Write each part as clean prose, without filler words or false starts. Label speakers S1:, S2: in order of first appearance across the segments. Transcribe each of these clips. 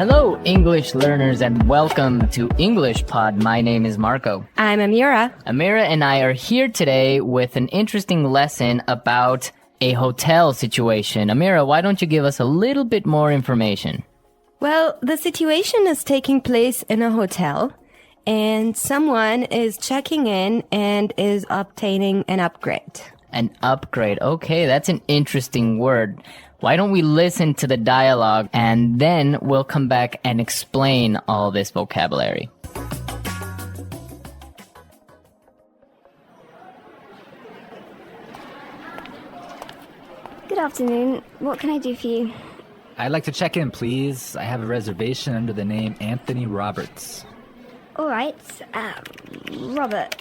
S1: Hello, English learners, and welcome to English Pod. My name is Marco.
S2: I'm Amira.
S1: Amira and I are here today with an interesting lesson about a hotel situation. Amira, why don't you give us a little bit more information?
S2: Well, the situation is taking place in a hotel, and someone is checking in and is obtaining an upgrade.
S1: An upgrade. Okay, that's an interesting word. Why don't we listen to the dialogue and then we'll come back and explain all this vocabulary.
S3: Good afternoon. What can I do for you?
S4: I'd like to check in, please. I have a reservation under the name Anthony Roberts.
S3: All right. Roberts.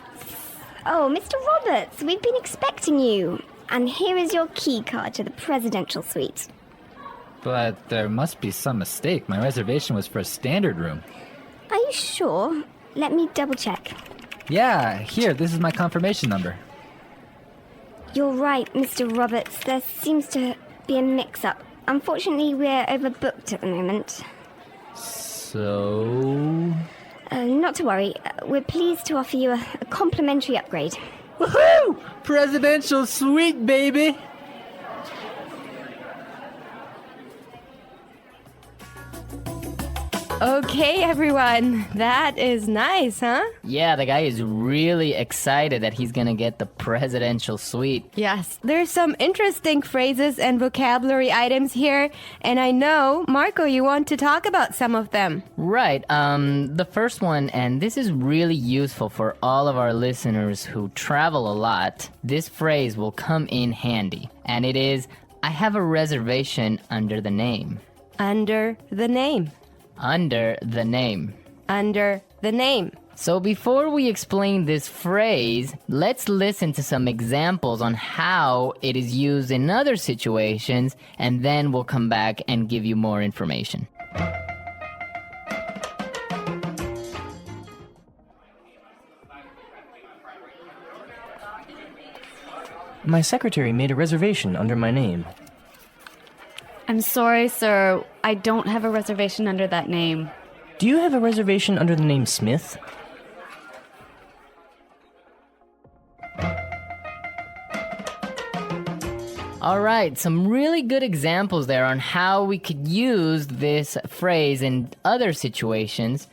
S3: Oh, Mr. Roberts, we've been expecting you. And here is your key card to the presidential suite.
S4: But there must be some mistake. My reservation was for a standard room.
S3: Are you sure? Let me double check.
S4: Yeah, here, this is my confirmation number.
S3: You're right, Mr. Roberts. There seems to be a mix-up. Unfortunately, we're overbooked at the moment.
S4: So...
S3: Not to worry. We're pleased to offer you a complimentary upgrade.
S4: Woohoo! Presidential suite, baby!
S2: Okay, everyone. That is nice, huh?
S1: Yeah, the guy is really excited that he's gonna get the presidential suite.
S2: Yes, there's some interesting phrases and vocabulary items here, and I know, Marco, you want to talk about some of them.
S1: Right, the first one, and this is really useful for all of our listeners who travel a lot, this phrase will come in handy, and it is, I have a reservation under the name.
S2: Under the name.
S1: Under the name.
S2: Under the name.
S1: So before we explain this phrase, let's listen to some examples on how it is used in other situations, and then we'll come back and give you more information.
S5: My secretary made a reservation under my name.
S6: I'm sorry, sir. I don't have a reservation under that name.
S5: Do you have a reservation under the name Smith?
S1: All right, some really good examples there on how we could use this phrase in other situations,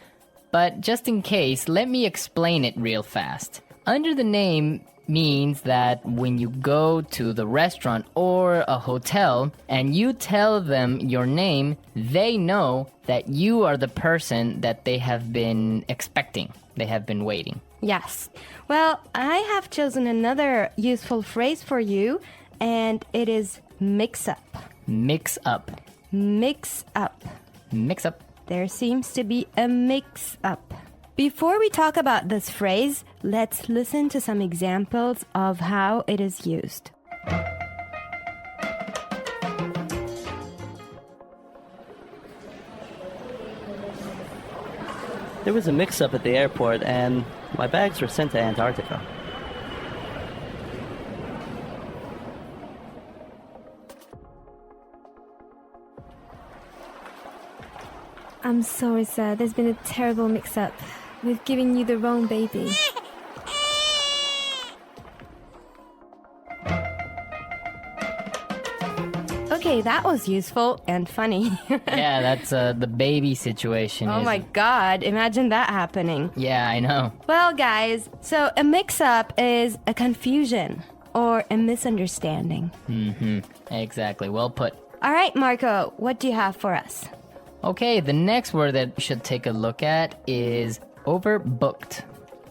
S1: but just in case, let me explain it real fast. Under the name means that when you go to the restaurant or a hotel and you tell them your name, they know that you are the person that they have been expecting. They have been waiting.
S2: Yes. Well, I have chosen another useful phrase for you, and it is mix up.
S1: Mix up.
S2: Mix up.
S1: Mix up.
S2: There seems to be a mix up. Before we talk about this phrase, let's listen to some examples of how it is used.
S7: There was a mix-up at the airport and my bags were sent to Antarctica.
S3: I'm sorry, sir. There's been a terrible mix-up. We've given you the wrong baby.
S2: Okay, that was useful and funny.
S1: Yeah, that's the baby situation.
S2: Oh my god, imagine that happening.
S1: Yeah, I know.
S2: Well, guys, so a mix-up is a confusion or a misunderstanding.
S1: Exactly, well put.
S2: All right, Marco, what do you have for us?
S1: Okay, the next word that we should take a look at is overbooked.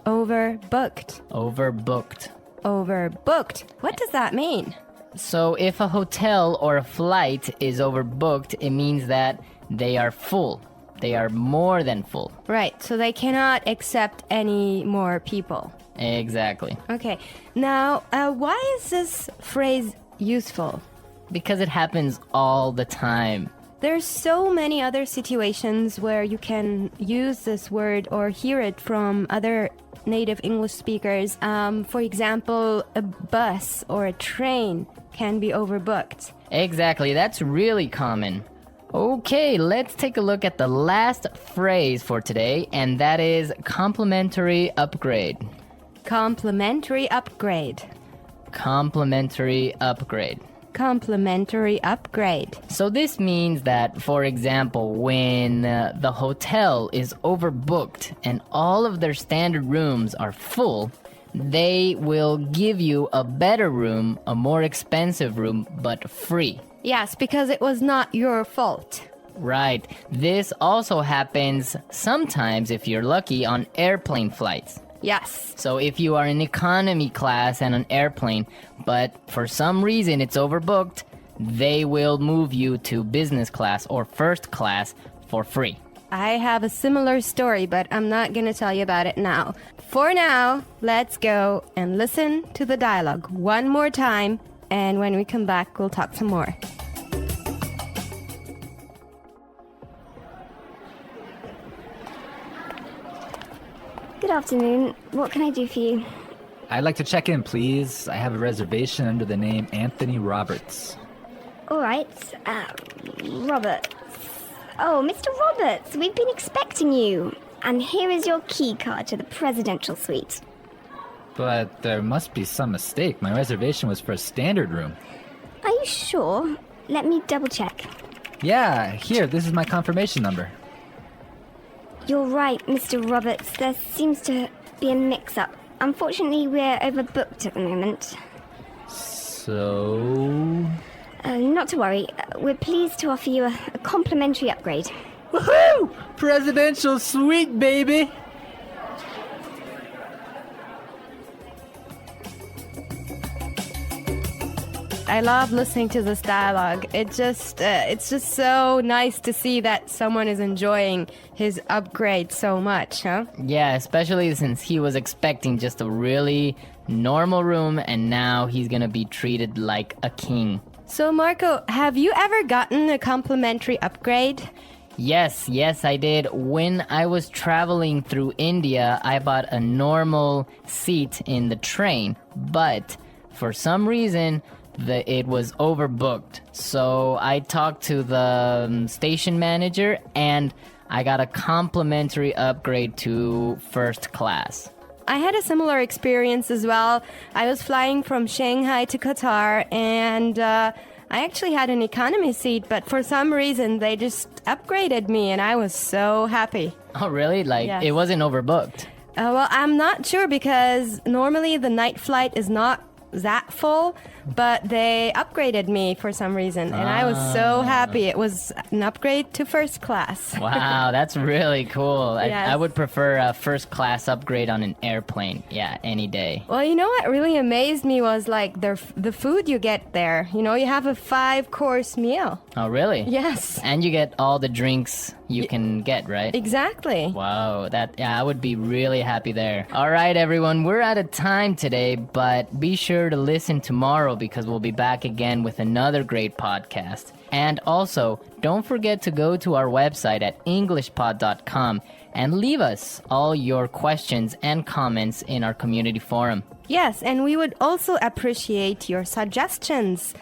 S2: Overbooked.
S1: Overbooked.
S2: Overbooked. What does that mean?
S1: So if a hotel or a flight is overbooked, it means that they are full. They are more than full.
S2: Right, so they cannot accept any more people.
S1: Exactly.
S2: Okay, now, why is this phrase useful?
S1: Because it happens all the time.
S2: There's so many other situations where you can use this word or hear it from other native English speakers. For example, a bus or a train can be overbooked.
S1: Exactly, that's really common. Okay, let's take a look at the last phrase for today, and that is complimentary upgrade.
S2: Complimentary upgrade.
S1: Complimentary upgrade.
S2: Complimentary upgrade.
S1: So this means that, for example, when the hotel is overbooked and all of their standard rooms are full, they will give you a better room, a more expensive room, but free.
S2: Yes, because it was not your fault.
S1: Right. This also happens sometimes, if you're lucky, on airplane flights.
S2: Yes.
S1: So if you are in economy class and an airplane, but for some reason it's overbooked, they will move you to business class or first class for free.
S2: I have a similar story, but I'm not going to tell you about it now. For now, let's go and listen to the dialogue one more time, and when we come back, we'll talk some more.
S3: Good afternoon. What can I do for you?
S4: I'd like to check in, please. I have a reservation under the name Anthony Roberts.
S3: All right. Roberts. Oh, Mr. Roberts, we've been expecting you. And here is your key card to the presidential suite.
S4: But there must be some mistake. My reservation was for a standard room.
S3: Are you sure? Let me double check.
S4: Yeah, here, this is my confirmation number.
S3: You're right, Mr. Roberts. There seems to be a mix-up. Unfortunately, we're overbooked at the moment.
S4: So...
S3: Not to worry. We're pleased to offer you a complimentary upgrade.
S4: Woohoo! Presidential suite, baby!
S2: I love listening to this dialogue. It's just so nice to see that someone is enjoying his upgrade so much, huh?
S1: Yeah, especially since he was expecting just a really normal room and now he's gonna be treated like a king.
S2: So, Marco, have you ever gotten a complimentary upgrade?
S1: Yes, I did. When I was traveling through India, I bought a normal seat in the train, but for some reason, it was overbooked. So I talked to the station manager and I got a complimentary upgrade to first class.
S2: I had a similar experience as well. I was flying from Shanghai to Qatar and I actually had an economy seat, but for some reason they just upgraded me and I was so happy.
S1: Oh, really? Like,
S2: Yes.
S1: It wasn't overbooked?
S2: Well, I'm not sure because normally the night flight is not that full, but they upgraded me for some reason and I was so happy. It was an upgrade to first class.
S1: Wow, that's really cool.
S2: Yes.
S1: I would prefer a first class upgrade on an airplane. Yeah, any day.
S2: Well, you know what really amazed me was like the food you get there. You know, you have a 5-course meal.
S1: Oh, really?
S2: Yes.
S1: And you get all the drinks you can get, right?
S2: Exactly.
S1: Wow, I would be really happy there. All right, everyone, we're out of time today, but be sure to listen tomorrow because we'll be back again with another great podcast. And also, don't forget to go to our website at englishpod.com and leave us all your questions and comments in our community forum.
S2: Yes, and we would also appreciate your suggestions.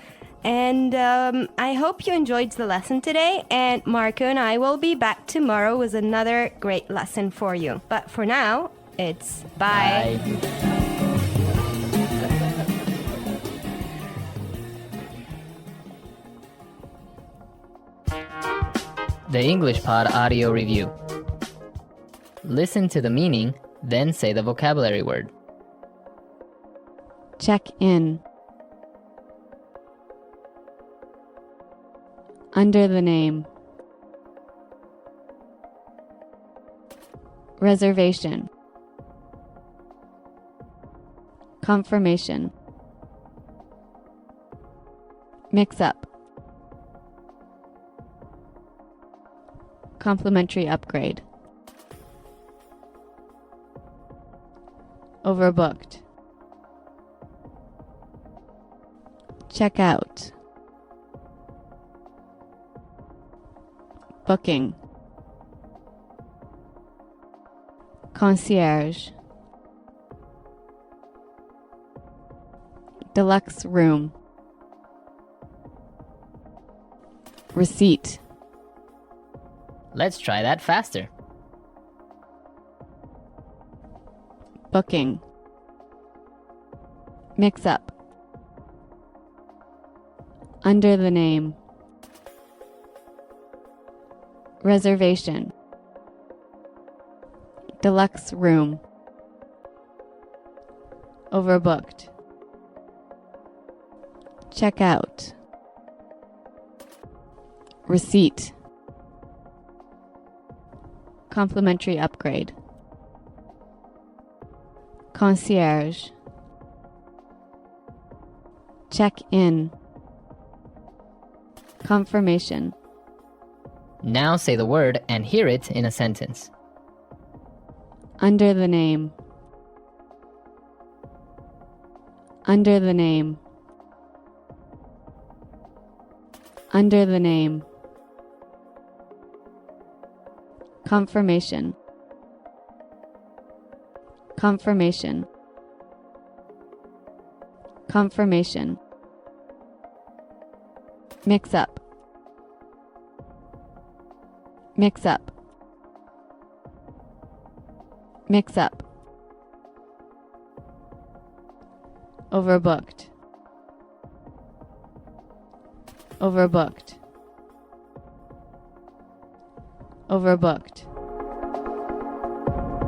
S2: And I hope you enjoyed the lesson today. And Marco and I will be back tomorrow with another great lesson for you. But for now, it's bye.
S1: The English Pod Audio Review. Listen to the meaning, then say the vocabulary word.
S6: Check in. Under the name. Reservation. Confirmation. Mix up. Complimentary upgrade. Overbooked. Check out. Booking. Concierge. Deluxe room. Receipt.
S1: Let's try that faster.
S6: Booking. Mix up. Under the name. Reservation. Deluxe room. Overbooked. Check out. Receipt. Complimentary upgrade. Concierge. Check in. Confirmation.
S1: Now say the word and hear it in a sentence.
S6: Under the name. Under the name. Under the name. Confirmation. Confirmation. Confirmation. Mix up. Mix up. Mix up. Overbooked. Overbooked. Overbooked.